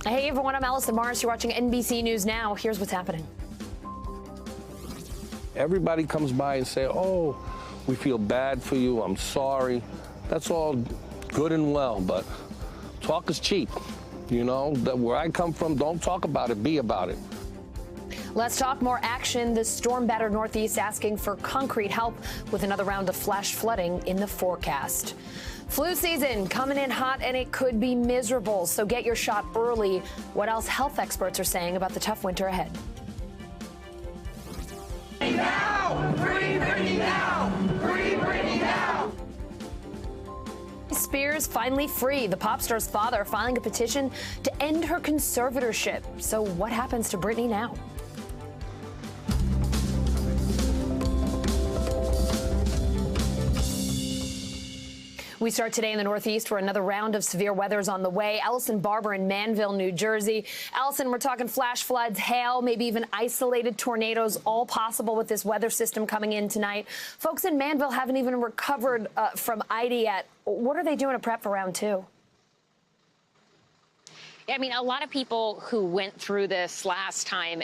Hey everyone, I'm Allison Morris. You're watching NBC News Now. Here's what's happening. Everybody comes by and say, oh, we feel bad for you, I'm sorry. That's all good and well, but talk is cheap. You know, where I come from, don't talk about it, be about it. Let's talk more action. The storm-battered Northeast asking for concrete help with another round of flash flooding in the forecast. Flu season coming in hot, and it could be miserable, so get your shot early. What else health experts are saying about the tough winter ahead. Now! Free Britney now! Free Britney now! Spears finally free. The pop star's father filing a petition to end her conservatorship. So what happens to Britney now? We start today in the Northeast where another round of severe weather is on the way. Allison Barber in Manville, New Jersey. Allison, we're talking flash floods, hail, maybe even isolated tornadoes, all possible with this weather system coming in tonight. Folks in Manville haven't even recovered from Ida yet. What are they doing to prep for round two? I mean, a lot of people who went through this last time,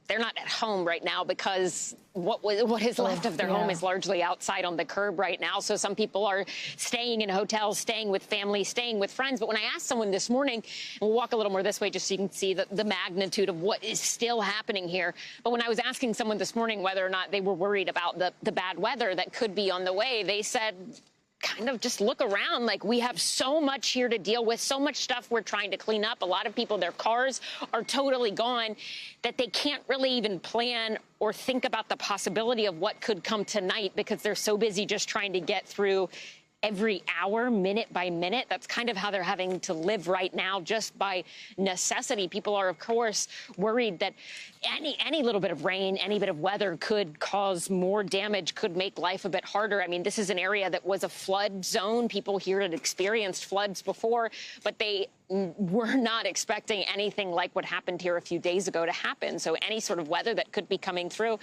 they're not at home right now because what is left of their home is largely outside on the curb right now. So some people are staying in hotels, staying with family, staying with friends. But when I asked someone this morning, and we'll walk a little more this way just so you can see the magnitude of what is still happening here. But when I was asking someone this morning whether or not they were worried about the bad weather that could be on the way, they said, kind of just look around. Like, we have so much here to deal with, so much stuff we're trying to clean up. A lot of people, their cars are totally gone, that they can't really even plan or think about the possibility of what could come tonight because they're so busy just trying to get through every hour, minute by minute. That's kind of how they're having to live right now, just by necessity. People are, of course, worried that any little bit of rain, any bit of weather could cause more damage, could make life a bit harder. I mean, this is an area that was a flood zone. People here had experienced floods before, but they were not expecting anything like what happened here a few days ago to happen. So any sort of weather that could be coming through,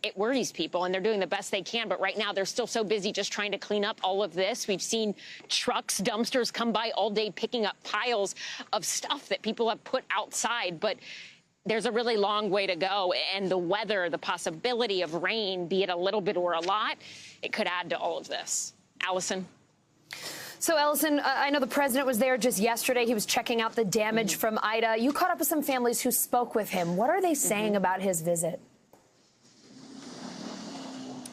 it worries people, and they're doing the best they can. But right now, they're still so busy just trying to clean up all of this. We've seen trucks, dumpsters come by all day picking up piles of stuff that people have put outside. But there's a really long way to go, and the weather, the possibility of rain, be it a little bit or a lot, it could add to all of this. Allison? So, Allison, I know the president was there just yesterday. He was checking out the damage from Ida. You caught up with some families who spoke with him. What are they saying about his visit?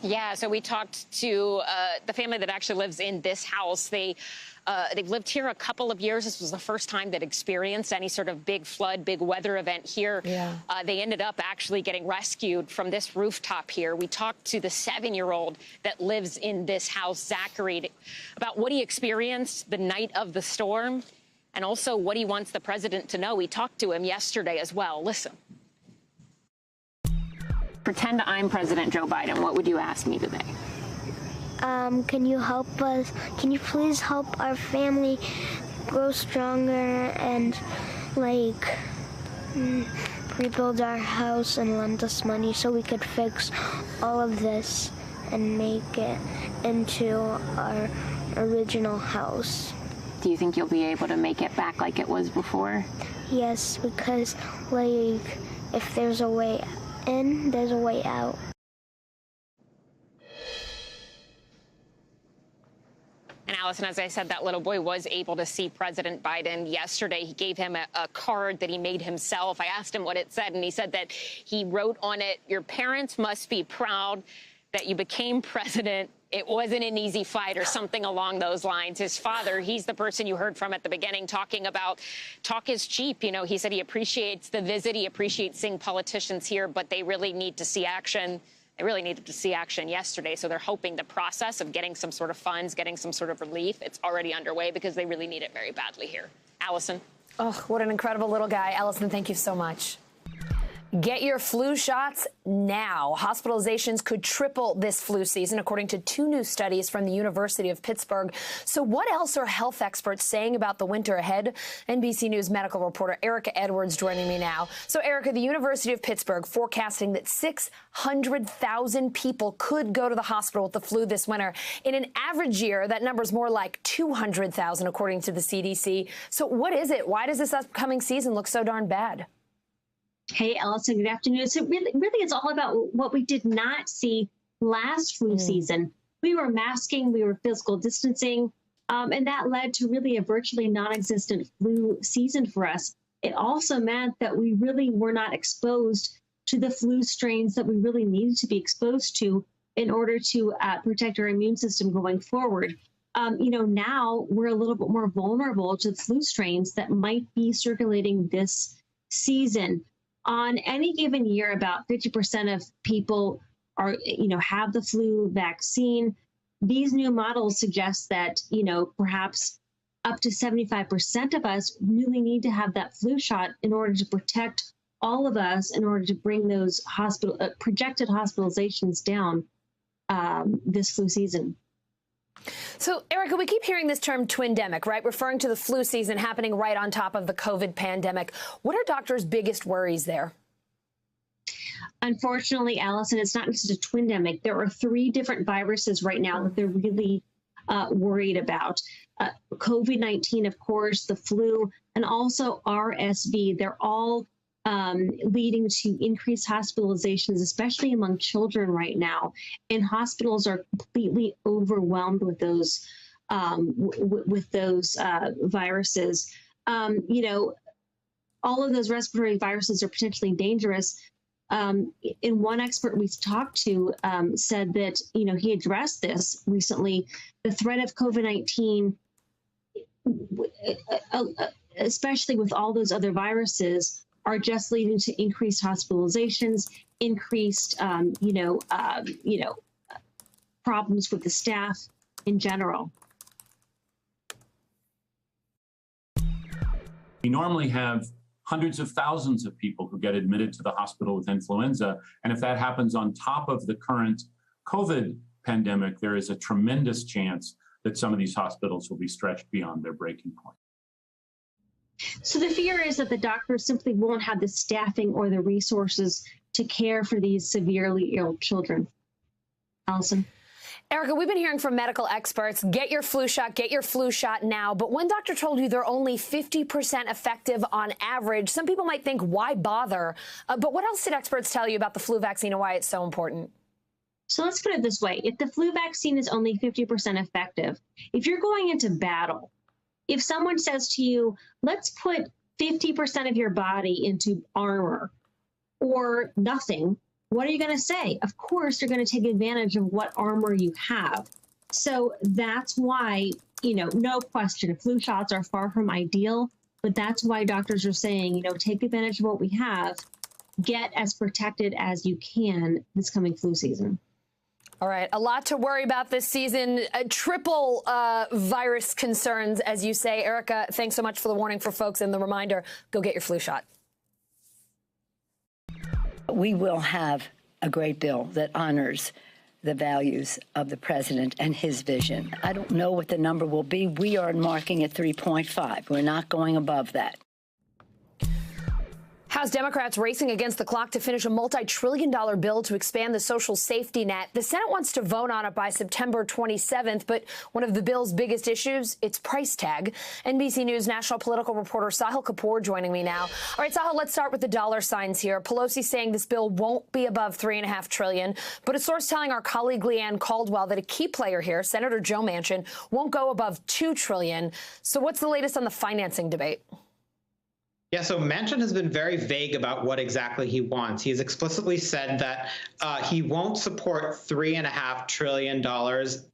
Yeah, so we talked to the family that actually lives in this house. They've lived here a couple of years. This was the first time they'd experienced any sort of big flood, big weather event here. Yeah. They ended up actually getting rescued from this rooftop here. We talked to the 7-year-old that lives in this house, Zachary, about what he experienced the night of the storm and also what he wants the president to know. We talked to him yesterday as well. Listen. Pretend I'm President Joe Biden. What would you ask me today? Can you help us? Can you please help our family grow stronger and, like, rebuild our house and lend us money so we could fix all of this and make it into our original house? Do you think you'll be able to make it back like it was before? Yes, because, like, if there's a way in, there's a way out. And Allison, as I said, that little boy was able to see President Biden yesterday. He gave him a card that he made himself. I asked him what it said, and he said that he wrote on it, "Your parents must be proud that you became president. It wasn't an easy fight," or something along those lines. His father, he's the person you heard from at the beginning talking about talk is cheap. You know, he said he appreciates the visit. He appreciates seeing politicians here, but they really need to see action. They really needed to see action yesterday. So they're hoping the process of getting some sort of funds, getting some sort of relief, it's already underway because they really need it very badly here. Allison. Oh, what an incredible little guy. Allison, thank you so much. Get your flu shots now. Hospitalizations could triple this flu season, according to 2 new studies from the University of Pittsburgh. So what else are health experts saying about the winter ahead? NBC News medical reporter Erica Edwards joining me now. So, Erica, the University of Pittsburgh forecasting that 600,000 people could go to the hospital with the flu this winter. In an average year, that number's more like 200,000, according to the CDC. So what is it? Why does this upcoming season look so darn bad? Hey, Allison, good afternoon. So really it's all about what we did not see last flu season. We were masking, we were physical distancing, and that led to really a virtually non-existent flu season for us. It also meant that we really were not exposed to the flu strains that we really needed to be exposed to in order to protect our immune system going forward. Now we're a little bit more vulnerable to the flu strains that might be circulating this season. On any given year, about 50% of people have the flu vaccine. These new models suggest that, perhaps up to 75% of us really need to have that flu shot in order to protect all of us, in order to bring those projected hospitalizations down this flu season. So, Erica, we keep hearing this term twindemic, right? Referring to the flu season happening right on top of the COVID pandemic. What are doctors' biggest worries there? Unfortunately, Allison, it's not just a twindemic. There are 3 different viruses right now that they're really worried about. COVID-19, of course, the flu, and also RSV. They're all leading to increased hospitalizations, especially among children right now. And hospitals are completely overwhelmed with those viruses. All of those respiratory viruses are potentially dangerous. And one expert we talked to said that, he addressed this recently. The threat of COVID-19, especially with all those other viruses, are just leading to increased hospitalizations, increased, problems with the staff in general. We normally have hundreds of thousands of people who get admitted to the hospital with influenza. And if that happens on top of the current COVID pandemic, there is a tremendous chance that some of these hospitals will be stretched beyond their breaking point. So the fear is that the doctors simply won't have the staffing or the resources to care for these severely ill children. Allison? Erica, we've been hearing from medical experts, get your flu shot now. But one doctor told you they're only 50% effective on average. Some people might think, why bother? But what else did experts tell you about the flu vaccine and why it's so important? So let's put it this way. If the flu vaccine is only 50% effective, if you're going into battle, if someone says to you, let's put 50% of your body into armor or nothing, what are you going to say? Of course, you're going to take advantage of what armor you have. So that's why, no question, flu shots are far from ideal, but that's why doctors are saying, take advantage of what we have, get as protected as you can this coming flu season. All right, a lot to worry about this season. Triple virus concerns, as you say. Erica, thanks so much for the warning for folks and the reminder. Go get your flu shot. We will have a great bill that honors the values of the president and his vision. I don't know what the number will be. We are marking at 3.5. We're not going above that. House Democrats racing against the clock to finish a multi-trillion-dollar bill to expand the social safety net. The Senate wants to vote on it by September 27th, but one of the bill's biggest issues, its price tag. NBC News national political reporter Sahil Kapoor joining me now. All right, Sahil, let's start with the dollar signs here. Pelosi saying this bill won't be above $3.5 trillion, but a source telling our colleague Leanne Caldwell that a key player here, Senator Joe Manchin, won't go above $2 trillion. So what's the latest on the financing debate? Yeah, so Manchin has been very vague about what exactly he wants. He has explicitly said that he won't support $3.5 trillion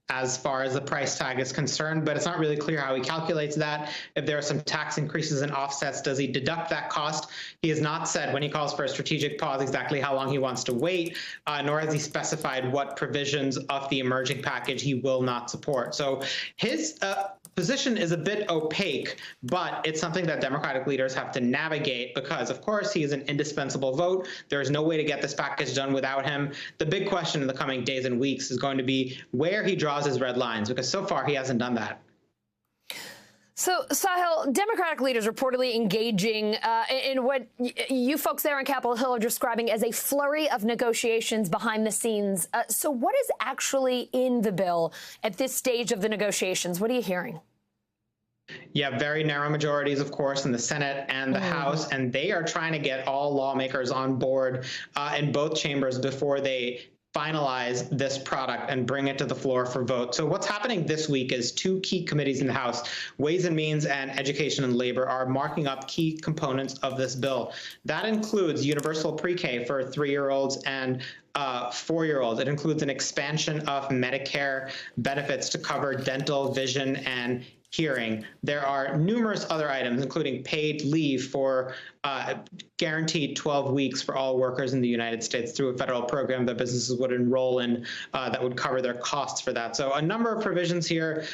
as far as the price tag is concerned, but it's not really clear how he calculates that. If there are some tax increases and offsets, does he deduct that cost? He has not said when he calls for a strategic pause exactly how long he wants to wait, nor has he specified what provisions of the emerging package he will not support. So his position is a bit opaque, but it's something that Democratic leaders have to navigate because, of course, he is an indispensable vote. There is no way to get this package done without him. The big question in the coming days and weeks is going to be where he draws his red lines, because so far he hasn't done that. So, Sahil, Democratic leaders reportedly engaging in what you folks there on Capitol Hill are describing as a flurry of negotiations behind the scenes. So what is actually in the bill at this stage of the negotiations? What are you hearing? Yeah, very narrow majorities, of course, in the Senate and the House, and they are trying to get all lawmakers on board in both chambers before they finalize this product and bring it to the floor for vote. So what's happening this week is two key committees in the House, Ways and Means and Education and Labor, are marking up key components of this bill. That includes universal pre-K for 3-year-olds and 4-year-olds. It includes an expansion of Medicare benefits to cover dental, vision, and hearing. There are numerous other items, including paid leave for guaranteed 12 weeks for all workers in the United States through a federal program that businesses would enroll in that would cover their costs for that. So a number of provisions here,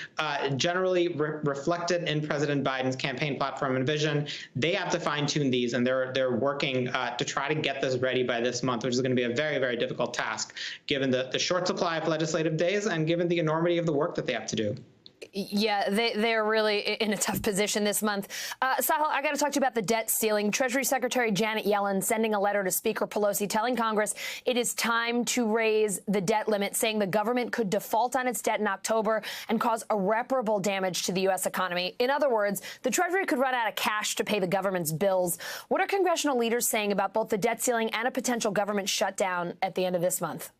generally reflected in President Biden's campaign platform and vision. They have to fine-tune these, and they're working to try to get this ready by this month, which is going to be a very, very difficult task, given the short supply of legislative days and given the enormity of the work that they have to do. Yeah, they're really in a tough position this month. Sahil, I got to talk to you about the debt ceiling. Treasury Secretary Janet Yellen sending a letter to Speaker Pelosi telling Congress it is time to raise the debt limit, saying the government could default on its debt in October and cause irreparable damage to the U.S. economy. In other words, the Treasury could run out of cash to pay the government's bills. What are congressional leaders saying about both the debt ceiling and a potential government shutdown at the end of this month?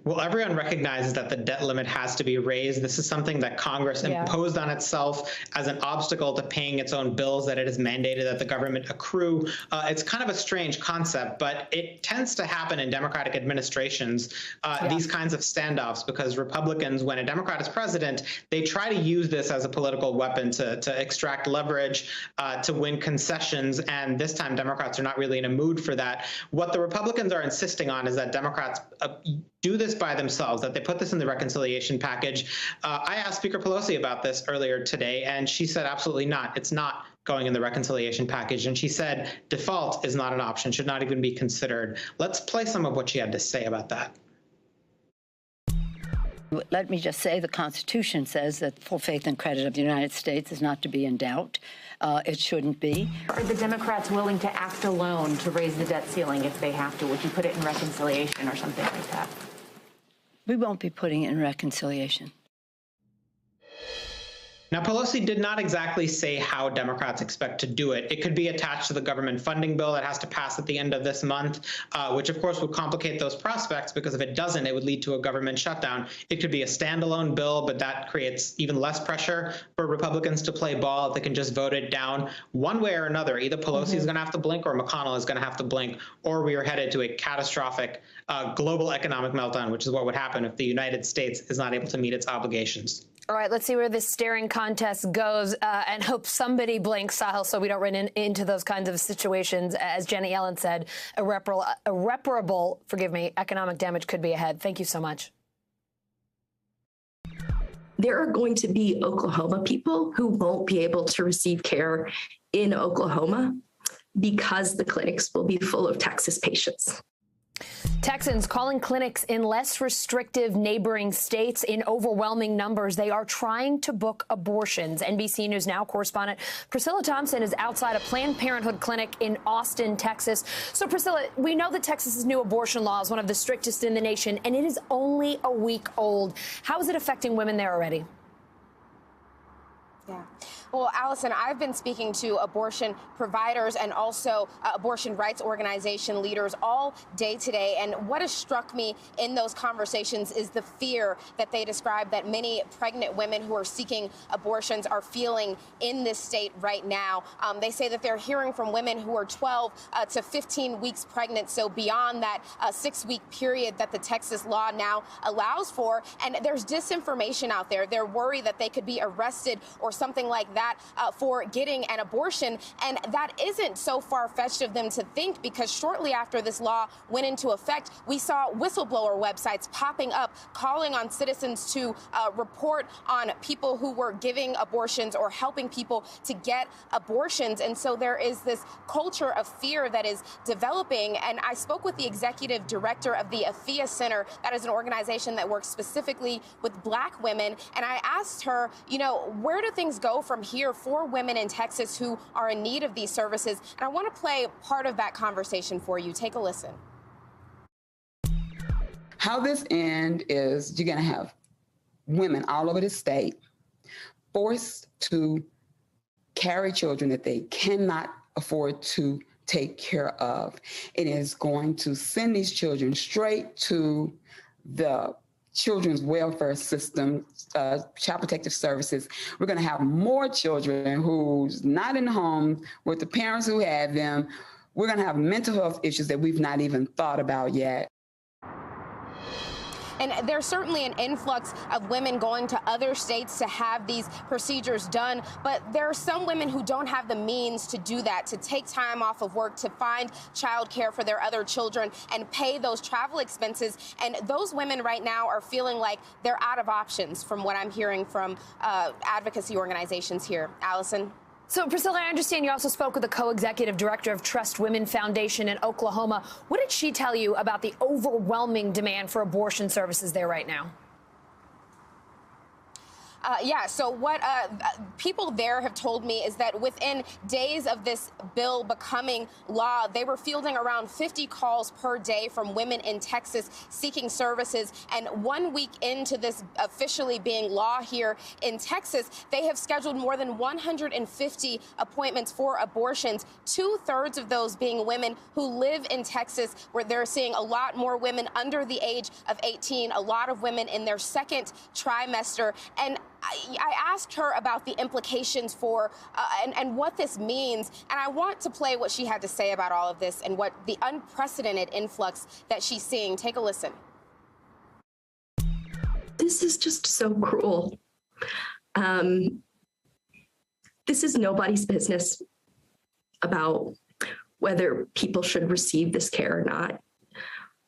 Well, everyone recognizes that the debt limit has to be raised. This is something that Congress imposed on itself as an obstacle to paying its own bills that it has mandated that the government accrue. It's kind of a strange concept, but it tends to happen in Democratic administrations, these kinds of standoffs, because Republicans, when a Democrat is president, they try to use this as a political weapon to extract leverage, to win concessions. And this time, Democrats are not really in a mood for that. What the Republicans are insisting on is that Democrats do this by themselves, that they put this in the reconciliation package. I asked Speaker Pelosi about this earlier today, and she said absolutely not. It's not going in the reconciliation package. And she said default is not an option, should not even be considered. Let's play some of what she had to say about that. Let me just say the Constitution says that full faith and credit of the United States is not to be in doubt. It shouldn't be. Are the Democrats willing to act alone to raise the debt ceiling if they have to? Would you put it in reconciliation or something like that? We won't be putting it in reconciliation. Now, Pelosi did not exactly say how Democrats expect to do it. It could be attached to the government funding bill that has to pass at the end of this month, which, of course, would complicate those prospects, because if it doesn't, it would lead to a government shutdown. It could be a standalone bill, but that creates even less pressure for Republicans to play ball if they can just vote it down one way or another. Either Pelosi is going to have to blink or McConnell is going to have to blink, or we are headed to a catastrophic global economic meltdown, which is what would happen if the United States is not able to meet its obligations. All right, let's see where this staring contest goes and hope somebody blinks, Sahil, so we don't run into those kinds of situations. As Janet Yellen said, irreparable, economic damage could be ahead. Thank you so much. There are going to be Oklahoma people who won't be able to receive care in Oklahoma because the clinics will be full of Texas patients. Texans calling clinics in less restrictive neighboring states in overwhelming numbers. They are trying to book abortions. NBC News Now correspondent Priscilla Thompson is outside a Planned Parenthood clinic in Austin, Texas. So, Priscilla, we know that Texas's new abortion law is one of the strictest in the nation, and it is only a week old. How is it affecting women there already? Yeah. Well, Allison, I've been speaking to abortion providers and also abortion rights organization leaders all day today. And what has struck me in those conversations is the fear that they describe that many pregnant women who are seeking abortions are feeling in this state right now. They say that they're hearing from women who are 12 to 15 weeks pregnant, so beyond that 6-week period that the Texas law now allows for. And there's disinformation out there. They're worried that they could be arrested or something like that that for getting an abortion. And that isn't so far-fetched of them to think, because shortly after this law went into effect, we saw whistleblower websites popping up calling on citizens to report on people who were giving abortions or helping people to get abortions. And so there is this culture of fear that is developing. And I spoke with the executive director of the AFIA Center. That is an organization that works specifically with Black women. And I asked her, you know, where do things go from here for women in Texas who are in need of these services? And I want to play part of that conversation for you. Take a listen. How this ends is you're going to have women all over the state forced to carry children that they cannot afford to take care of. It is going to send these children straight to the children's welfare system, Child Protective Services. We're going to have more children who's not in the home with the parents who had them. We're going to have mental health issues that we've not even thought about yet. And there's certainly an influx of women going to other states to have these procedures done. But there are some women who don't have the means to do that, to take time off of work, to find childcare for their other children and pay those travel expenses. And those women right now are feeling like they're out of options, from what I'm hearing from advocacy organizations here. Allison? So, Priscilla, I understand you also spoke with the co-executive director of Trust Women Foundation in Oklahoma. What did she tell you about the overwhelming demand for abortion services there right now? Yeah, so what people there have told me is that within days of this bill becoming law, they were fielding around 50 calls per day from women in Texas seeking services. And 1 week into this officially being law here in Texas, they have scheduled more than 150 appointments for abortions, 2/3 of those being women who live in Texas, where they're seeing a lot more women under the age of 18, a lot of women in their second trimester. And I asked her about the implications for and what this means, and I want to play what she had to say about all of this and what the unprecedented influx that she's seeing. Take a listen. This is just so cruel. This is nobody's business about whether people should receive this care or not.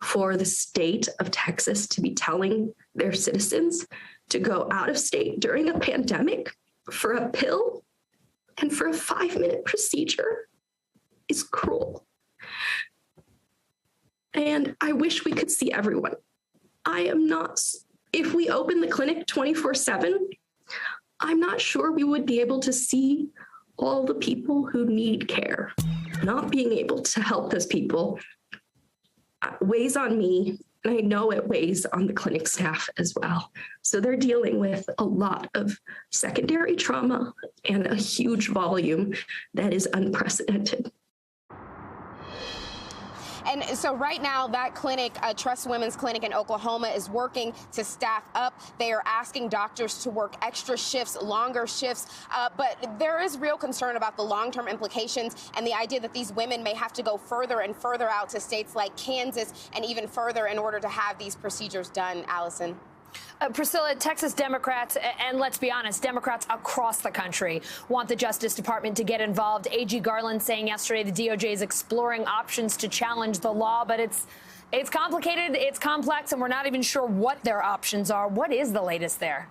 For the state of Texas to be telling their citizens to go out of state during a pandemic for a pill and for a 5-minute procedure is cruel. And I wish we could see everyone. If we open the clinic 24/7, I'm not sure we would be able to see all the people who need care. Not being able to help those people weighs on me, and I know it weighs on the clinic staff as well. So they're dealing with a lot of secondary trauma and a huge volume that is unprecedented. And so right now, that clinic, Trust Women's Clinic in Oklahoma, is working to staff up. They are asking doctors to work extra shifts, longer shifts. But there is real concern about the long-term implications and the idea that these women may have to go further and further out to states like Kansas and even further in order to have these procedures done. Allison? Priscilla, Texas Democrats, and let's be honest, Democrats across the country want the Justice Department to get involved. A.G. Garland saying yesterday the DOJ is exploring options to challenge the law, but it's complicated, it's complex, and we're not even sure what their options are. What is the latest there?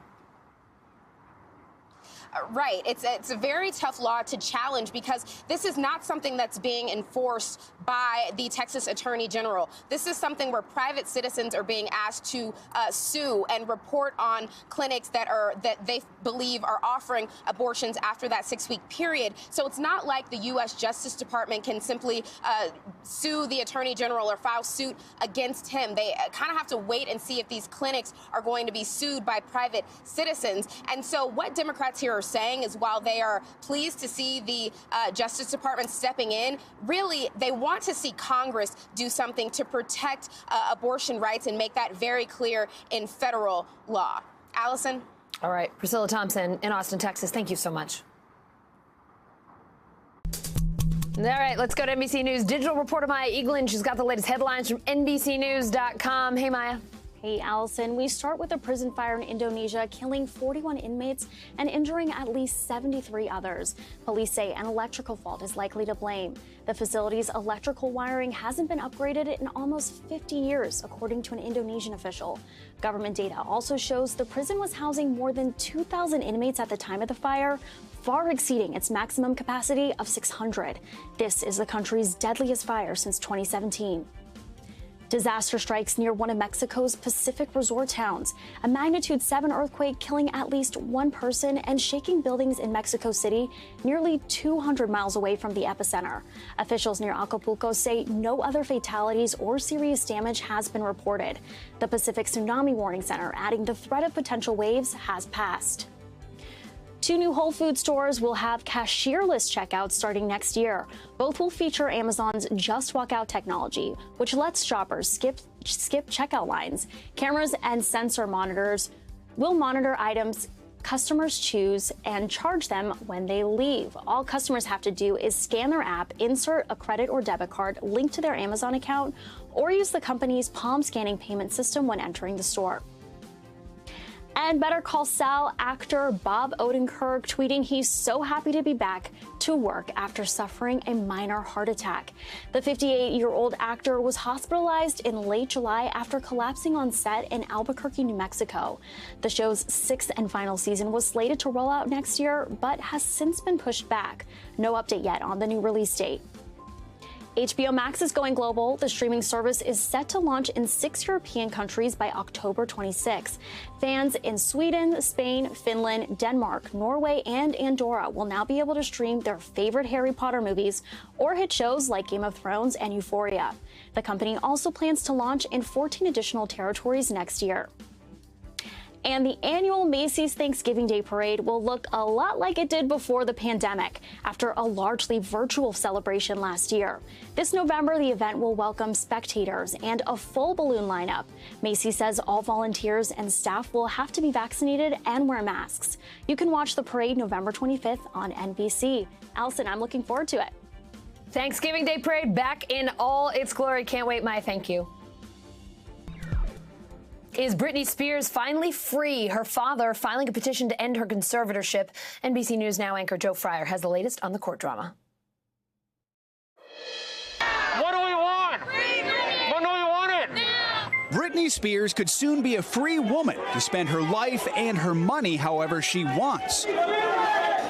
Right. It's a very tough law to challenge because this is not something that's being enforced by the Texas Attorney General. This is something where private citizens are being asked to sue and report on clinics that they believe are offering abortions after that 6-week period. So it's not like the U.S. Justice Department can simply sue the Attorney General or file suit against him. They kind of have to wait and see if these clinics are going to be sued by private citizens. And so what Democrats here are saying is, while they are pleased to see the Justice Department stepping in, really they want to see Congress do something to protect abortion rights and make that very clear in federal law. Allison? All right. Priscilla Thompson in Austin, Texas. Thank you so much. All right, let's go to NBC News Digital reporter Maya Eaglin. She's got the latest headlines from NBCnews.com. Hey, Maya. Hey, Allison. We start with a prison fire in Indonesia, killing 41 inmates and injuring at least 73 others. Police say an electrical fault is likely to blame. The facility's electrical wiring hasn't been upgraded in almost 50 years, according to an Indonesian official. Government data also shows the prison was housing more than 2,000 inmates at the time of the fire, far exceeding its maximum capacity of 600. This is the country's deadliest fire since 2017. Disaster strikes near one of Mexico's Pacific resort towns. A magnitude 7 earthquake killing at least one person and shaking buildings in Mexico City, nearly 200 miles away from the epicenter. Officials near Acapulco say no other fatalities or serious damage has been reported. The Pacific Tsunami Warning Center adding the threat of potential waves has passed. 2 new Whole Foods stores will have cashierless checkouts starting next year. Both will feature Amazon's Just Walk Out technology, which lets shoppers skip checkout lines. Cameras and sensor monitors will monitor items customers choose and charge them when they leave. All customers have to do is scan their app, insert a credit or debit card linked to their Amazon account, or use the company's palm scanning payment system when entering the store. And Better Call Saul actor Bob Odenkirk tweeting he's so happy to be back to work after suffering a minor heart attack. The 58-year-old actor was hospitalized in late July after collapsing on set in Albuquerque, New Mexico. The show's 6th and final season was slated to roll out next year, but has since been pushed back. No update yet on the new release date. HBO Max is going global. The streaming service is set to launch in 6 European countries by October 26. Fans in Sweden, Spain, Finland, Denmark, Norway, and Andorra will now be able to stream their favorite Harry Potter movies or hit shows like Game of Thrones and Euphoria. The company also plans to launch in 14 additional territories next year. And the annual Macy's Thanksgiving Day Parade will look a lot like it did before the pandemic, after a largely virtual celebration last year. This November, the event will welcome spectators and a full balloon lineup. Macy's says all volunteers and staff will have to be vaccinated and wear masks. You can watch the parade November 25th on NBC. Allison, I'm looking forward to it. Thanksgiving Day Parade back in all its glory. Can't wait, Mai. Thank you. Is Britney Spears finally free? Her father filing a petition to end her conservatorship. NBC News Now anchor Joe Fryer has the latest on the court drama. What do we want? When do we want it? Now. Britney Spears could soon be a free woman to spend her life and her money however she wants.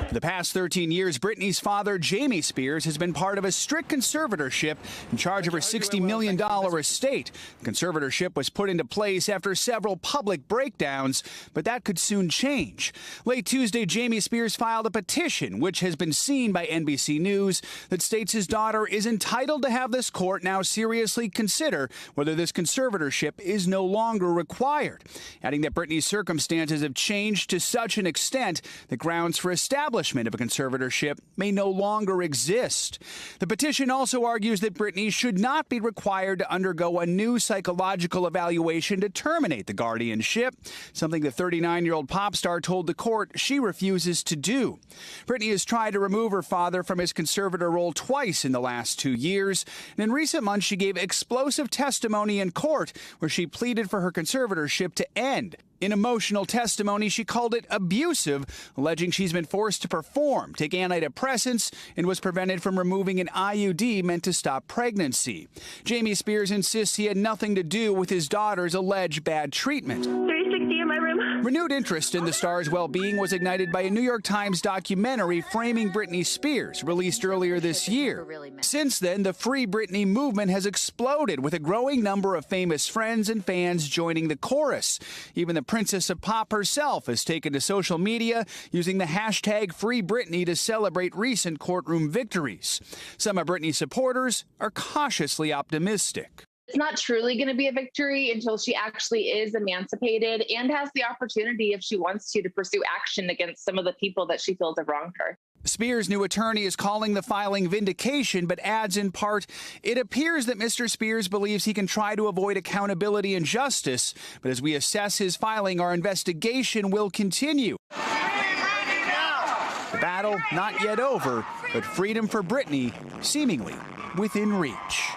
For the past 13 years, Britney's father, Jamie Spears, has been part of a strict conservatorship in charge of her $60 million estate. The conservatorship was put into place after several public breakdowns, but that could soon change. Late Tuesday, Jamie Spears filed a petition, which has been seen by NBC News, that states his daughter is entitled to have this court now seriously consider whether this conservatorship is no longer required, adding that Britney's circumstances have changed to such an extent that grounds for establishment of a conservatorship may no longer exist. The petition also argues that Britney should not be required to undergo a new psychological evaluation to terminate the guardianship, something the 39-year-old pop star told the court she refuses to do. Britney has tried to remove her father from his conservator role twice in the last 2 years, and in recent months she gave explosive testimony in court where she pleaded for her conservatorship to end. In emotional testimony, she called it abusive, alleging she's been forced to perform, take antidepressants, and was prevented from removing an IUD meant to stop pregnancy. Jamie Spears insists he had nothing to do with his daughter's alleged bad treatment. 360 in my room. Renewed interest in the star's well-being was ignited by a New York Times documentary framing Britney Spears, released earlier this year. Since then, the Free Britney movement has exploded, with a growing number of famous friends and fans joining the chorus. Even the Princess of Pop herself has taken to social media using the hashtag #FreeBritney to celebrate recent courtroom victories. Some of Britney's supporters are cautiously optimistic. It's not truly going to be a victory until she actually is emancipated and has the opportunity, if she wants to pursue action against some of the people that she feels have wronged her. Spears' new attorney is calling the filing vindication, but adds in part, it appears that Mr. Spears believes he can try to avoid accountability and justice, but as we assess his filing, our investigation will continue. The battle not yet over, but freedom for Britney seemingly within reach.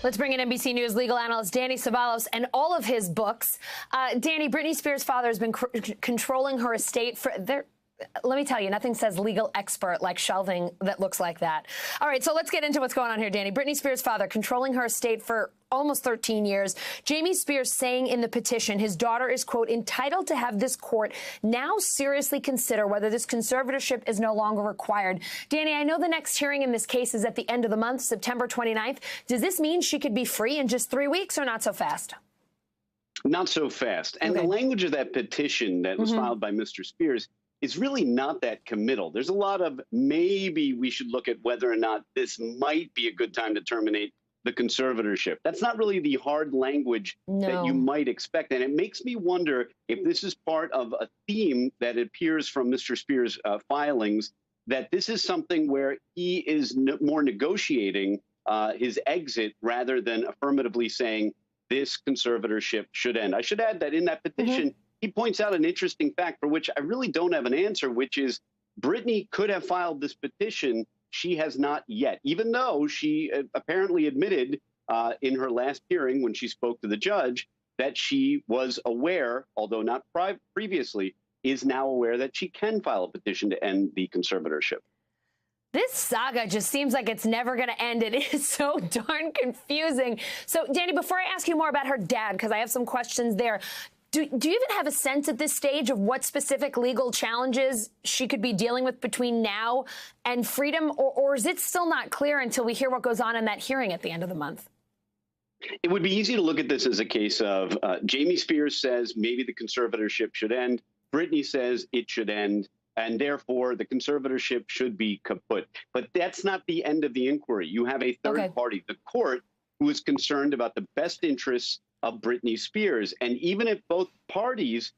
Let's bring in NBC News legal analyst Danny Ceballos and all of his books. Danny, Britney Spears' father has been controlling her estate for let me tell you, nothing says legal expert like shelving that looks like that. All right, so let's get into what's going on here, Danny. Britney Spears' father controlling her estate for almost 13 years. Jamie Spears saying in the petition his daughter is, quote, entitled to have this court now seriously consider whether this conservatorship is no longer required. Danny, I know the next hearing in this case is at the end of the month, September 29th. Does this mean she could be free in just 3 weeks or not so fast? Not so fast. And the language of that petition that was filed by Mr. Spears is really not that committal. There's a lot of maybe we should look at whether or not this might be a good time to terminate the conservatorship. That's not really the hard language that you might expect. And it makes me wonder if this is part of a theme that appears from Mr. Spears' filings, that this is something where he is more negotiating his exit rather than affirmatively saying this conservatorship should end. I should add that in that petition, he points out an interesting fact for which I really don't have an answer, which is Britney could have filed this petition. She has not yet, even though she apparently admitted in her last hearing when she spoke to the judge that she was aware, although not previously, is now aware that she can file a petition to end the conservatorship. This saga just seems like it's never going to end. It is so darn confusing. So, Danny, before I ask you more about her dad, because I have some questions there, do you even have a sense at this stage of what specific legal challenges she could be dealing with between now and freedom, or is it still not clear until we hear what goes on in that hearing at the end of the month? It would be easy to look at this as a case of Jamie Spears says maybe the conservatorship should end. Britney says it should end, and therefore the conservatorship should be kaput. But that's not the end of the inquiry. You have a third party, the court, who is concerned about the best interests of Britney Spears. And even if both parties,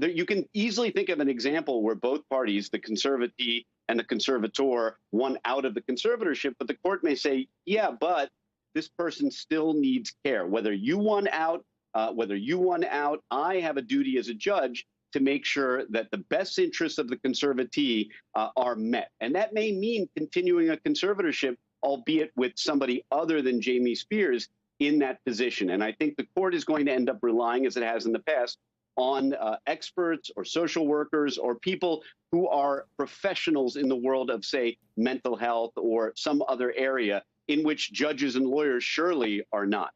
you can easily think of an example where both parties, the conservatee and the conservator, want out of the conservatorship, but the court may say, yeah, but this person still needs care. Whether you want out, I have a duty as a judge to make sure that the best interests of the conservatee are met. And that may mean continuing a conservatorship, albeit with somebody other than Jamie Spears in that position. And I think the court is going to end up relying, as it has in the past, on experts or social workers or people who are professionals in the world of, say, mental health or some other area in which judges and lawyers surely are not.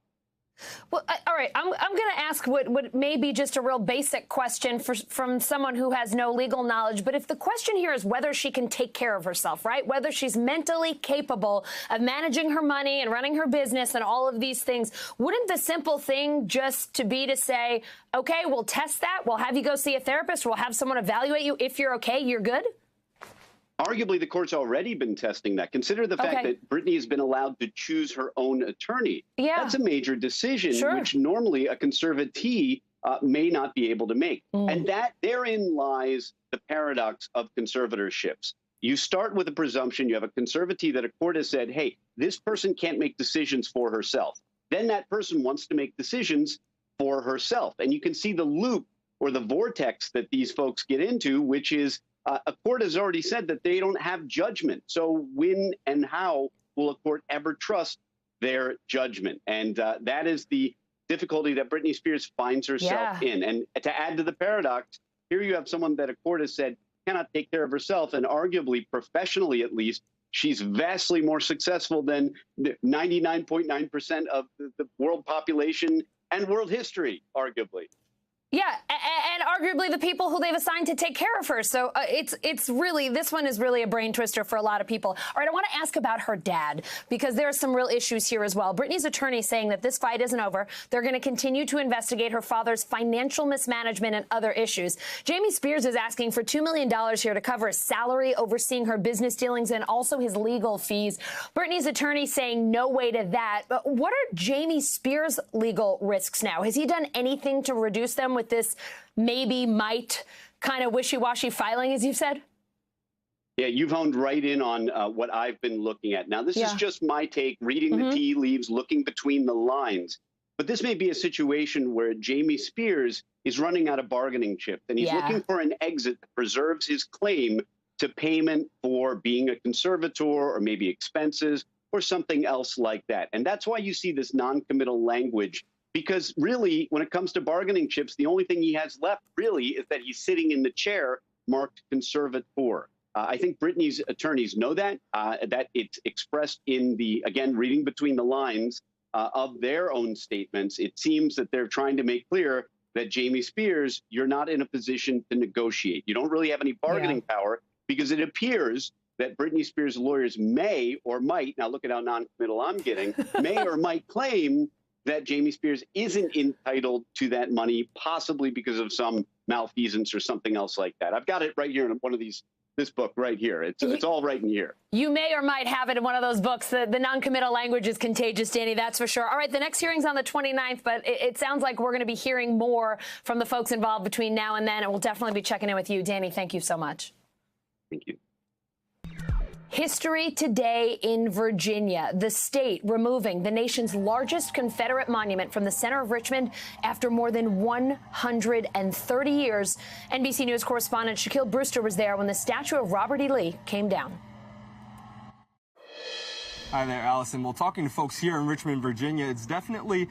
Well, all right, I'm going to ask what may be just a real basic question from someone who has no legal knowledge. But if the question here is whether she can take care of herself, right, whether she's mentally capable of managing her money and running her business and all of these things, wouldn't the simple thing just to be to say, OK, we'll test that. We'll have you go see a therapist. We'll have someone evaluate you. If you're OK, you're good. Arguably, the court's already been testing that. Consider the fact that Britney has been allowed to choose her own attorney. Yeah. That's a major decision, which normally a conservatee may not be able to make. And that therein lies the paradox of conservatorships. You start with a presumption. You have a conservatee that a court has said, hey, this person can't make decisions for herself. Then that person wants to make decisions for herself. And you can see the loop or the vortex that these folks get into, which is a court has already said that they don't have judgment. So when and how will a court ever trust their judgment? And that is the difficulty that Britney Spears finds herself in. And to add to the paradox, here you have someone that a court has said cannot take care of herself, and arguably, professionally at least, she's vastly more successful than 99.9% of the world population and world history, arguably. Yeah, and arguably the people who they've assigned to take care of her. So it's really, this one is really a brain twister for a lot of people. All right, I want to ask about her dad, because there are some real issues here as well. Britney's attorney saying that this fight isn't over. They're going to continue to investigate her father's financial mismanagement and other issues. Jamie Spears is asking for $2 million here to cover his salary overseeing her business dealings and also his legal fees. Britney's attorney saying no way to that. But what are Jamie Spears' legal risks now? Has he done anything to reduce them with this maybe might kind of wishy-washy filing, as you've said? Yeah, you've honed right in on what I've been looking at. Now, this is just my take, reading the tea leaves, looking between the lines. But this may be a situation where Jamie Spears is running out of bargaining chips, and he's looking for an exit that preserves his claim to payment for being a conservator or maybe expenses or something else like that. And that's why you see this non-committal language, because really, when it comes to bargaining chips, the only thing he has left really is that he's sitting in the chair marked conservator. I think Britney's attorneys know that it's expressed in the, again, reading between the lines of their own statements. It seems that they're trying to make clear that Jamie Spears, you're not in a position to negotiate. You don't really have any bargaining power, because it appears that Britney Spears' lawyers may or might, now look at how non-committal I'm getting, may or might claim that Jamie Spears isn't entitled to that money, possibly because of some malfeasance or something else like that. I've got it right here in one of this book right here. It's all right in here. You may or might have it in one of those books. The non-committal language is contagious, Danny, that's for sure. All right, the next hearing's on the 29th, but it sounds like we're going to be hearing more from the folks involved between now and then, and we'll definitely be checking in with you. Danny, thank you so much. Thank you. History today in Virginia, the state removing the nation's largest Confederate monument from the center of Richmond after more than 130 years. NBC News correspondent Shaquille Brewster was there when the statue of Robert E. Lee came down. Hi there, Allison. Well, talking to folks here in Richmond, Virginia, it's definitely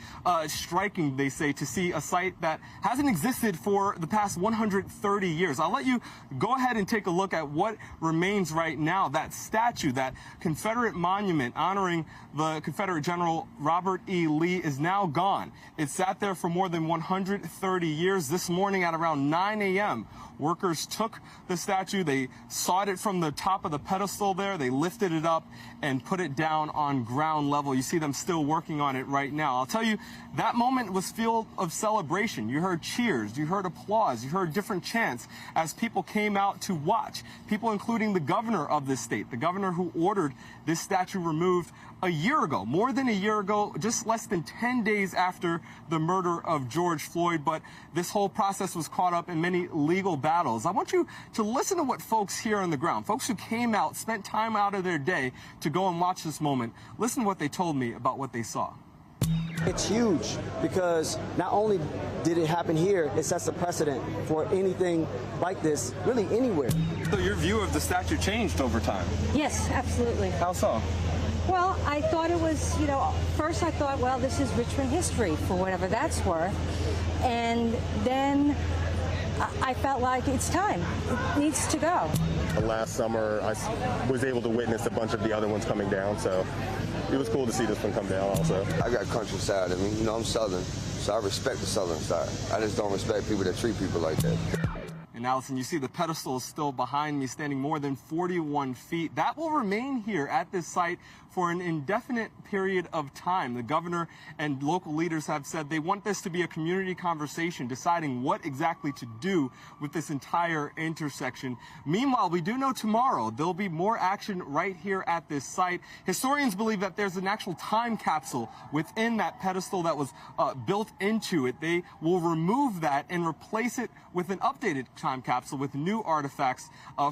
striking, they say, to see a site that hasn't existed for the past 130 years. I'll let you go ahead and take a look at what remains right now. That statue, that Confederate monument honoring the Confederate General Robert E. Lee is now gone. It sat there for more than 130 years. This morning at around 9 a.m., workers took the statue, they sawed it from the top of the pedestal there, they lifted it up and put it down on ground level. You see them still working on it right now. I'll tell you, that moment was filled of celebration. You heard cheers, you heard applause, you heard different chants as people came out to watch. People including the governor of this state, the governor who ordered this statue removed a year ago, more than a year ago, just less than 10 days after the murder of George Floyd. But this whole process was caught up in many legal battles. I want you to listen to what folks here on the ground, folks who came out, spent time out of their day to go and watch this moment. Listen to what they told me about what they saw. It's huge because not only did it happen here, it sets a precedent for anything like this really anywhere. So your view of the statue changed over time? Yes, absolutely. How so? Well, I thought it was, first I thought, well, this is Richmond history for whatever that's worth. And then I felt like it's time. It needs to go. Last summer, I was able to witness a bunch of the other ones coming down, so it was cool to see this one come down also. I got countryside in me. I'm Southern, so I respect the Southern side. I just don't respect people that treat people like that. And Allison, you see the pedestal is still behind me, standing more than 41 feet. That will remain here at this site for an indefinite period of time. The governor and local leaders have said they want this to be a community conversation, deciding what exactly to do with this entire intersection. Meanwhile, we do know tomorrow there'll be more action right here at this site. Historians believe that there's an actual time capsule within that pedestal that was built into it. They will remove that and replace it with an updated time capsule with new artifacts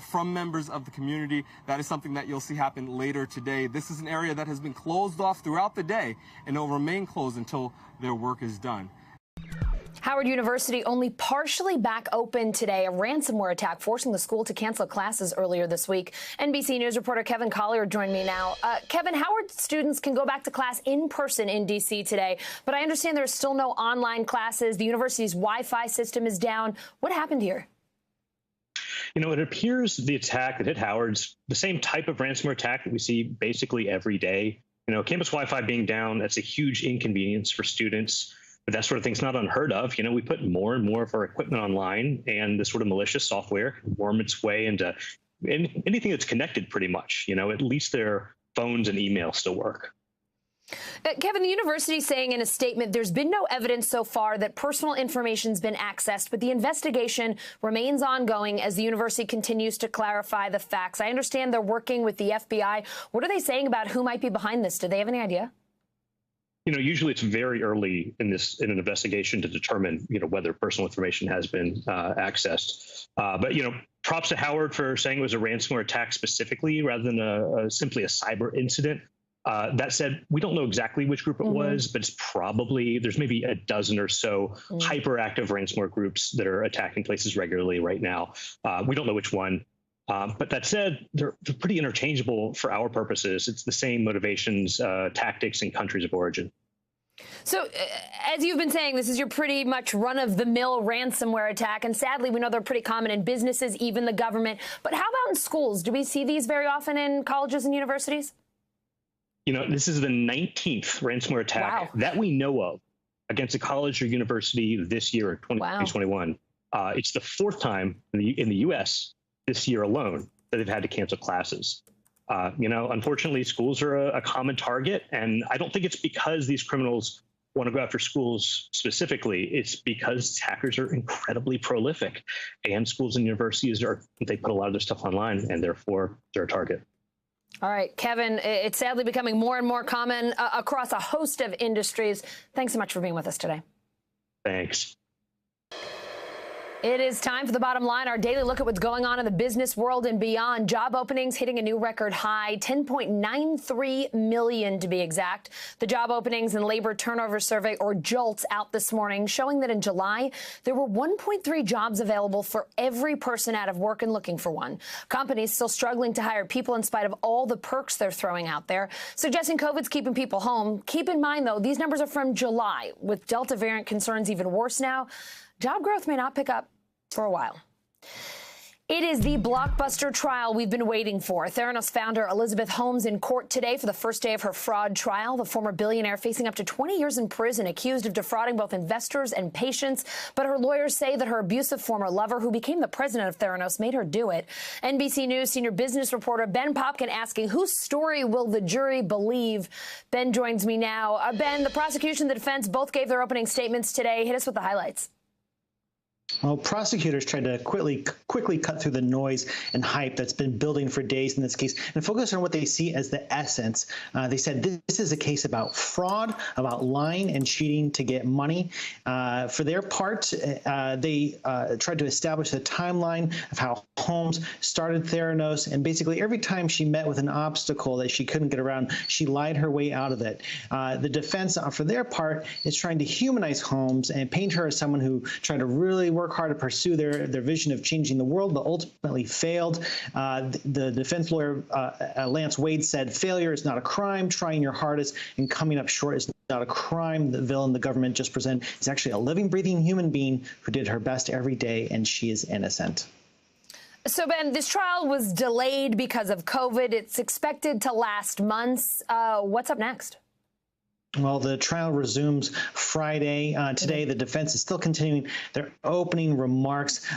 from members of the community. That is something that you'll see happen later today. This is an area that has been closed off throughout the day, and it will remain closed until their work is done. Howard University only partially back open today. A ransomware attack forcing the school to cancel classes earlier this week. NBC News reporter Kevin Collier joined me now. Kevin, Howard students can go back to class in person in D.C. today, but I understand there's still no online classes. The university's Wi-Fi system is down. What happened here? It appears the attack that hit Howard's the same type of ransomware attack that we see basically every day. Campus Wi-Fi being down, that's a huge inconvenience for students. But that sort of thing's not unheard of. We put more and more of our equipment online, and this sort of malicious software worm its way into anything that's connected pretty much. At least their phones and email still work. Kevin, the university is saying in a statement there's been no evidence so far that personal information's been accessed, but the investigation remains ongoing as the university continues to clarify the facts. I understand they're working with the FBI. What are they saying about who might be behind this? Do they have any idea? Usually it's very early in an investigation to determine, whether personal information has been accessed. But props to Howard for saying it was a ransomware attack specifically rather than simply a cyber incident. That said, we don't know exactly which group it was, but it's probably, there's maybe a dozen or so hyperactive ransomware groups that are attacking places regularly right now. We don't know which one. But that said, they're pretty interchangeable for our purposes. It's the same motivations, tactics, and countries of origin. So, as you've been saying, this is your pretty much run-of-the-mill ransomware attack, and sadly, we know they're pretty common in businesses, even the government. But how about in schools? Do we see these very often in colleges and universities? You know, this is the 19th ransomware attack that we know of against a college or university this year, 2021. It's the fourth time in the U.S. this year alone that they've had to cancel classes. You know, unfortunately, schools are a common target, and I don't think it's because these criminals want to go after schools specifically. It's because hackers are incredibly prolific, and schools and universities they put a lot of their stuff online, and therefore they're a target. All right, Kevin, it's sadly becoming more and more common across a host of industries. Thanks so much for being with us today. Thanks. It is time for the bottom line, our daily look at what's going on in the business world and beyond. Job openings hitting a new record high, 10.93 million to be exact. The Job Openings and Labor Turnover Survey, or JOLTS, out this morning, showing that in July, there were 1.3 jobs available for every person out of work and looking for one. Companies still struggling to hire people in spite of all the perks they're throwing out there, suggesting COVID's keeping people home. Keep in mind, though, these numbers are from July. With Delta variant concerns even worse now, job growth may not pick up for a while. It is the blockbuster trial we've been waiting for. Theranos founder Elizabeth Holmes in court today for the first day of her fraud trial. The former billionaire facing up to 20 years in prison, accused of defrauding both investors and patients. But her lawyers say that her abusive former lover, who became the president of Theranos, made her do it. NBC News senior business reporter Ben Popkin asking, whose story will the jury believe? Ben joins me now. Ben, the prosecution and the defense both gave their opening statements today. Hit us with the highlights. Well, prosecutors tried to quickly cut through the noise and hype that's been building for days in this case and focus on what they see as the essence. They said this is a case about fraud, about lying and cheating to get money. For their part, they tried to establish the timeline of how Holmes started Theranos, and basically every time she met with an obstacle that she couldn't get around, she lied her way out of it. The defense, for their part, is trying to humanize Holmes and paint her as someone who tried to really work hard to pursue their vision of changing the world, but ultimately failed. The defense lawyer, Lance Wade, said failure is not a crime. Trying your hardest and coming up short is not a crime. The villain the government just presented is actually a living, breathing human being who did her best every day, and she is innocent. So, Ben, this trial was delayed because of COVID. It's expected to last months. What's up next? Well, the trial resumes Friday. Today, the defense is still continuing their opening remarks.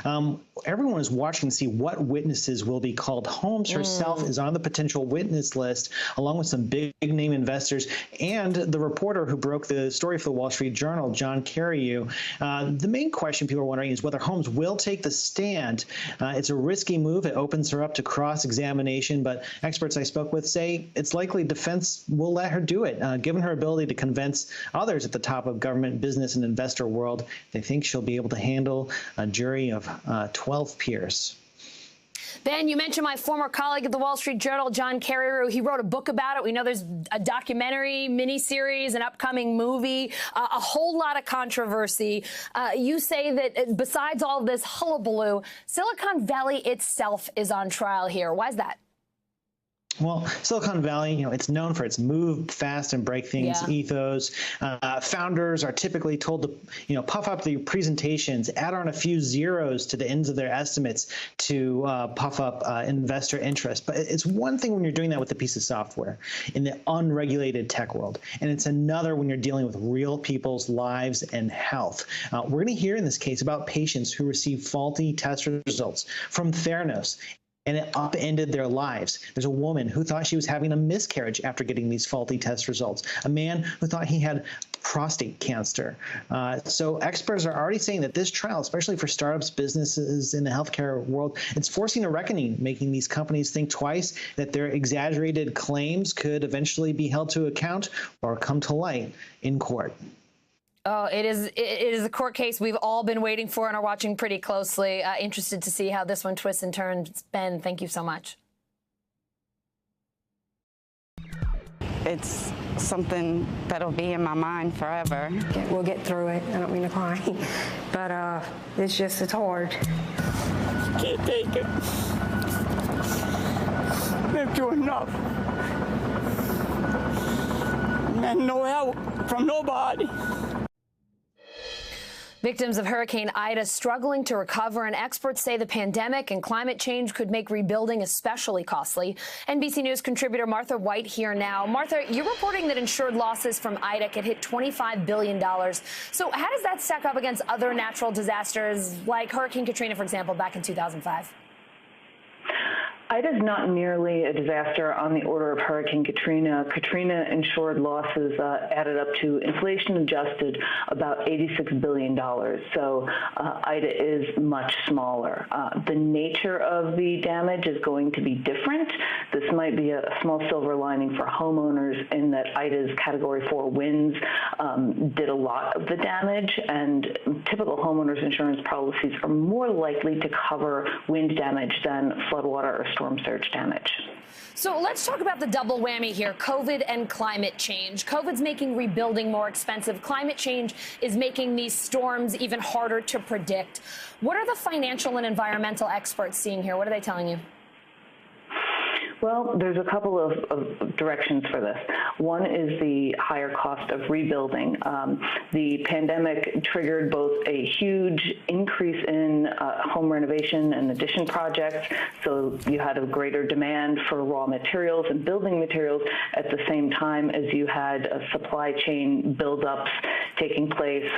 Everyone is watching to see what witnesses will be called. Holmes herself is on the potential witness list, along with some big-name investors and the reporter who broke the story for the Wall Street Journal, John Carreyrou. The main question people are wondering is whether Holmes will take the stand. It's a risky move. It opens her up to cross-examination, but experts I spoke with say it's likely defense will let her do it, given her ability to convince others at the top of government, business, and investor world. They think she'll be able to handle a jury of 12 peers. Ben, you mentioned my former colleague at the Wall Street Journal, John Carreyrou. He wrote a book about it. We know there's a documentary, miniseries, an upcoming movie, a whole lot of controversy. You say that besides all this hullabaloo, Silicon Valley itself is on trial here. Why is that? Well, Silicon Valley, it's known for its move fast and break things ethos. Founders are typically told to, puff up their presentations, add on a few zeros to the ends of their estimates to puff up investor interest. But it's one thing when you're doing that with a piece of software in the unregulated tech world, and it's another when you're dealing with real people's lives and health. We're going to hear in this case about patients who received faulty test results from Theranos, and it upended their lives. There's a woman who thought she was having a miscarriage after getting these faulty test results. A man who thought he had prostate cancer. So experts are already saying that this trial, especially for startups, businesses in the healthcare world, it's forcing a reckoning, making these companies think twice that their exaggerated claims could eventually be held to account or come to light in court. Oh, it is a court case we've all been waiting for and are watching pretty closely. Interested to see how this one twists and turns. Ben, thank you so much. It's something that'll be in my mind forever. We'll get through it. I don't mean to cry, but it's hard. Can't take it. been through enough. And no help from nobody. Victims of Hurricane Ida struggling to recover, and experts say the pandemic and climate change could make rebuilding especially costly. NBC News contributor Martha White here now. Martha, you're reporting that insured losses from Ida could hit $25 billion. So how does that stack up against other natural disasters like Hurricane Katrina, for example, back in 2005? Ida is not nearly a disaster on the order of Hurricane Katrina. Katrina insured losses added up to inflation-adjusted about $86 billion. So Ida is much smaller. The nature of the damage is going to be different. This might be a small silver lining for homeowners in that Ida's Category 4 winds did a lot of the damage, and typical homeowners insurance policies are more likely to cover wind damage than floodwater or storm surge damage. So let's talk about the double whammy here, COVID and climate change. COVID's making rebuilding more expensive. Climate change is making these storms even harder to predict. What are the financial and environmental experts seeing here? What are they telling you? Well, there's a couple of directions for this. One is the higher cost of rebuilding. The pandemic triggered both a huge increase in home renovation and addition projects, so you had a greater demand for raw materials and building materials at the same time as you had supply chain buildups taking place.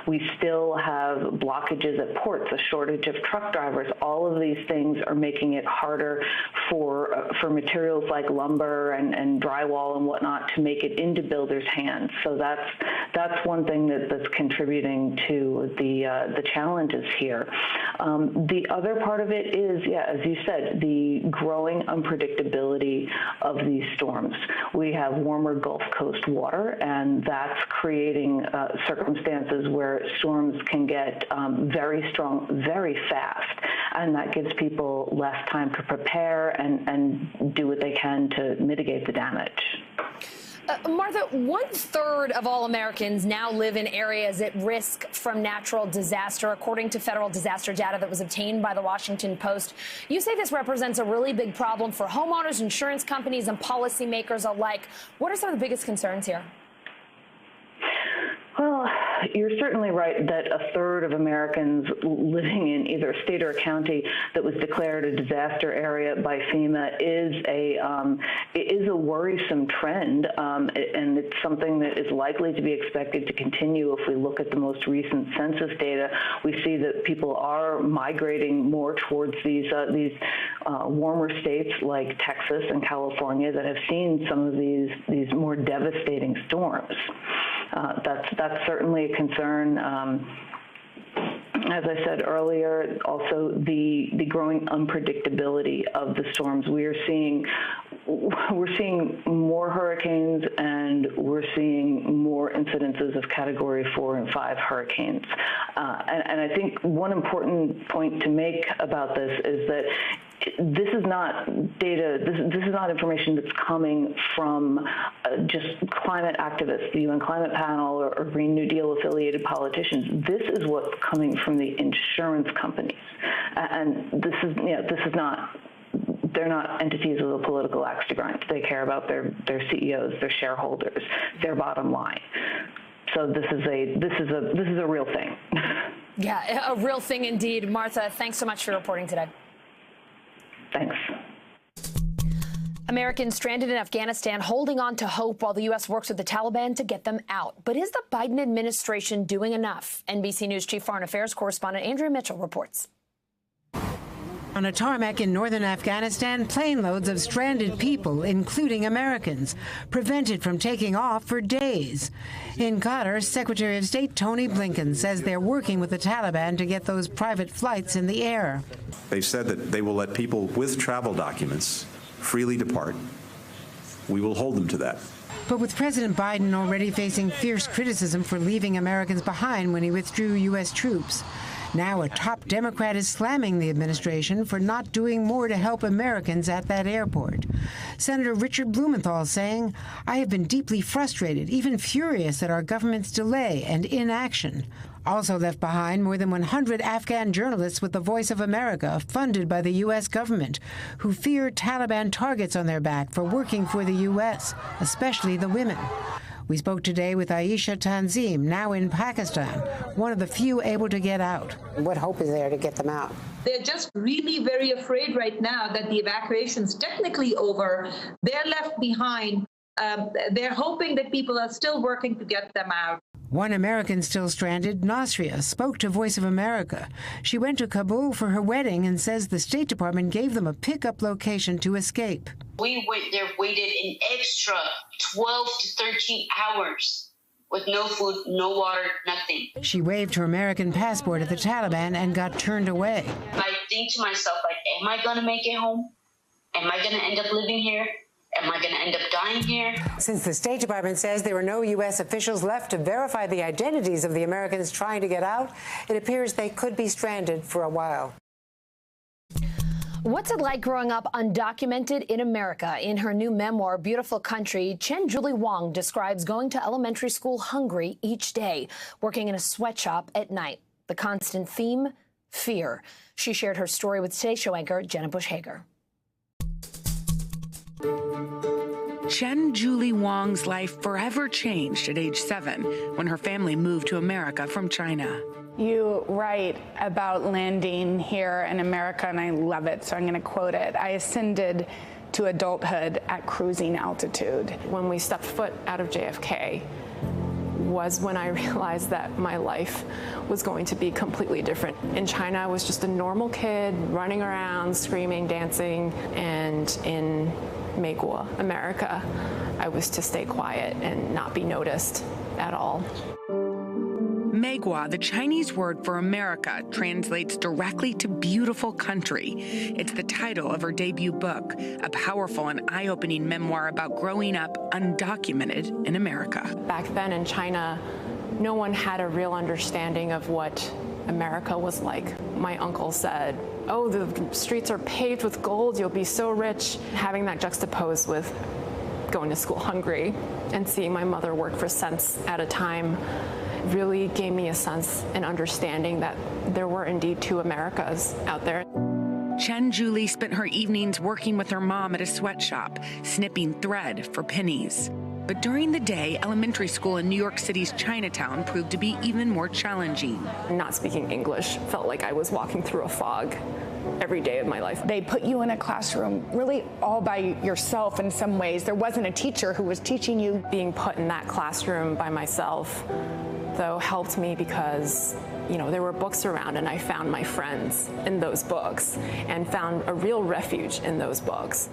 We still have blockages at ports, a shortage of truck drivers. All of these things are making it harder for materials like lumber and drywall and whatnot to make it into builders' hands. So that's one thing that's contributing to the challenges here. The other part of it is, as you said, the growing unpredictability of these storms. We have warmer Gulf Coast water, and that's creating circumstances where storms can get very strong, very fast, and that gives people less time to prepare and do what they can to mitigate the damage. Martha, 1/3 of all Americans now live in areas at risk from natural disaster, according to federal disaster data that was obtained by the Washington Post. You say this represents a really big problem for homeowners, insurance companies, and policymakers alike. What are some of the biggest concerns here? Well, you're certainly right that 1/3 of Americans living in either a state or a county that was declared a disaster area by FEMA is a worrisome trend, and it's something that is likely to be expected to continue. If we look at the most recent census data, we see that people are migrating more towards these warmer states like Texas and California that have seen some of these more devastating storms. That's certainly a concern. As I said earlier, also the growing unpredictability of the storms. We're seeing more hurricanes, and we're seeing more incidences of Category 4 and 5 hurricanes. And I think one important point to make about this is that this is not data, this is not information that's coming from just climate activists, the UN Climate Panel or Green New Deal affiliated politicians. This is what's coming from the insurance companies. And this is not, they're not entities with a political axe to grind. They care about their CEOs, their shareholders, their bottom line. So this is a real thing. Yeah, a real thing indeed. Martha, thanks so much for reporting today. Thanks. Americans stranded in Afghanistan holding on to hope while the U.S. works with the Taliban to get them out. But is the Biden administration doing enough? NBC News Chief Foreign Affairs correspondent Andrea Mitchell reports. On a tarmac in northern Afghanistan, plane loads of stranded people, including Americans, prevented from taking off for days. In Qatar, Secretary of State Tony Blinken says they're working with the Taliban to get those private flights in the air. They've said that they will let people with travel documents freely depart. We will hold them to that. But with President Biden already facing fierce criticism for leaving Americans behind when he withdrew U.S. troops, now a top Democrat is slamming the administration for not doing more to help Americans at that airport. Senator Richard Blumenthal saying, "I have been deeply frustrated, even furious at our government's delay and inaction. Also left behind more than 100 Afghan journalists with the Voice of America, funded by the U.S. government, who fear Taliban targets on their back for working for the U.S., especially the women. We spoke today with Aisha Tanzim, now in Pakistan, one of the few able to get out. What hope is there to get them out? They're just really very afraid right now that the evacuation's technically over. They're left behind. They're hoping that people are still working to get them out. One American still stranded, Nasria, spoke to Voice of America. She went to Kabul for her wedding and says the State Department gave them a pickup location to escape. We went there, waited an extra 12 to 13 hours with no food, no water, nothing. She waved her American passport at the Taliban and got turned away. I think to myself, like, am I going to make it home? Am I going to end up living here? Am I going to end up dying here? Since the State Department says there were no U.S. officials left to verify the identities of the Americans trying to get out, it appears they could be stranded for a while. What's it like growing up undocumented in America? In her new memoir, Beautiful Country, Chen Julie Wong describes going to elementary school hungry each day, working in a sweatshop at night. The constant theme, fear. She shared her story with Today Show anchor Jenna Bush Hager. Chen Julie Wong's life forever changed at age 7 when her family moved to America from China. You write about landing here in America, and I love it, so I'm going to quote it. I ascended to adulthood at cruising altitude. When we stepped foot out of JFK was when I realized that my life was going to be completely different. In China, I was just a normal kid running around, screaming, dancing, and in Megwa, America, I was to stay quiet and not be noticed at all. Megwa, the Chinese word for America, translates directly to beautiful country. It's the title of her debut book, a powerful and eye-opening memoir about growing up undocumented in America. Back then in China, no one had a real understanding of what America was like. My uncle said, "Oh, the streets are paved with gold, you'll be so rich." Having that juxtaposed with going to school hungry and seeing my mother work for cents at a time really gave me a sense and understanding that there were indeed two Americas out there. Chen Julie spent her evenings working with her mom at a sweatshop, snipping thread for pennies. But during the day, elementary school in New York City's Chinatown proved to be even more challenging. Not speaking English felt like I was walking through a fog every day of my life. They put you in a classroom really all by yourself in some ways. There wasn't a teacher who was teaching you. Being put in that classroom by myself, though, helped me because, you know, there were books around and I found my friends in those books and found a real refuge in those books.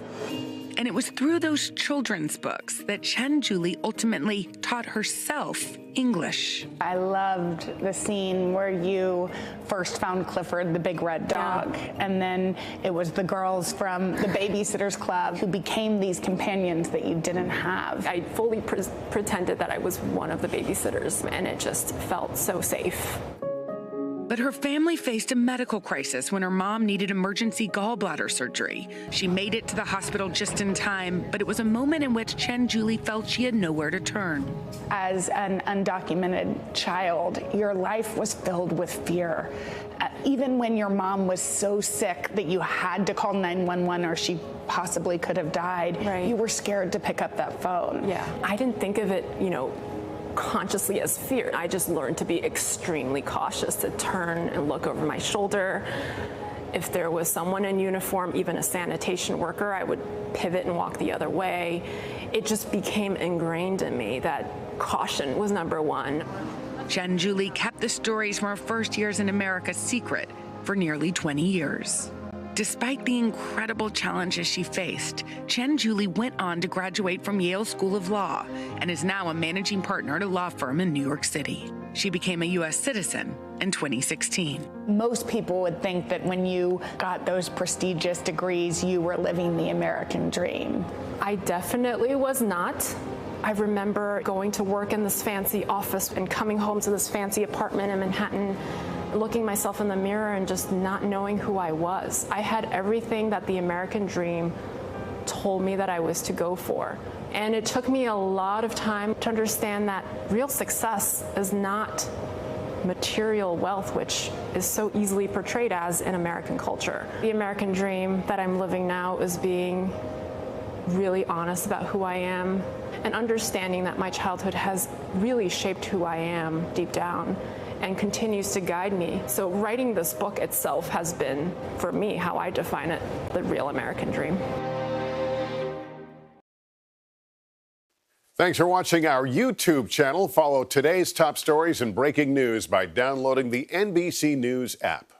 And it was through those children's books that Chen Julie ultimately taught herself English. I loved the scene where you first found Clifford, the big red dog, and then it was the girls from the Babysitters Club who became these companions that you didn't have. I fully pretended that I was one of the babysitters, and it just felt so safe. But her family faced a medical crisis when her mom needed emergency gallbladder surgery. She made it to the hospital just in time, but it was a moment in which Chen Julie felt she had nowhere to turn. As an undocumented child, your life was filled with fear. Even when your mom was so sick that you had to call 911 or she possibly could have died, you were scared to pick up that phone. Yeah, I didn't think of it, you know, consciously as fear. I just learned to be extremely cautious, to turn and look over my shoulder. If there was someone in uniform, even a sanitation worker, I would pivot and walk the other way. It just became ingrained in me that caution was number one. Chen Julie kept the stories from her first years in America secret for nearly 20 years. Despite the incredible challenges she faced, Chen Julie went on to graduate from Yale School of Law and is now a managing partner at a law firm in New York City. She became a U.S. citizen in 2016. Most people would think that when you got those prestigious degrees, you were living the American dream. I definitely was not. I remember going to work in this fancy office and coming home to this fancy apartment in Manhattan, looking myself in the mirror and just not knowing who I was. I had everything that the American dream told me that I was to go for. And it took me a lot of time to understand that real success is not material wealth, which is so easily portrayed as in American culture. The American dream that I'm living now is being really honest about who I am and understanding that my childhood has really shaped who I am deep down and continues to guide me. So writing this book itself has been, for me, how I define it, the real American dream. Thanks for watching our YouTube channel. Follow today's top stories and breaking news by downloading the NBC News app.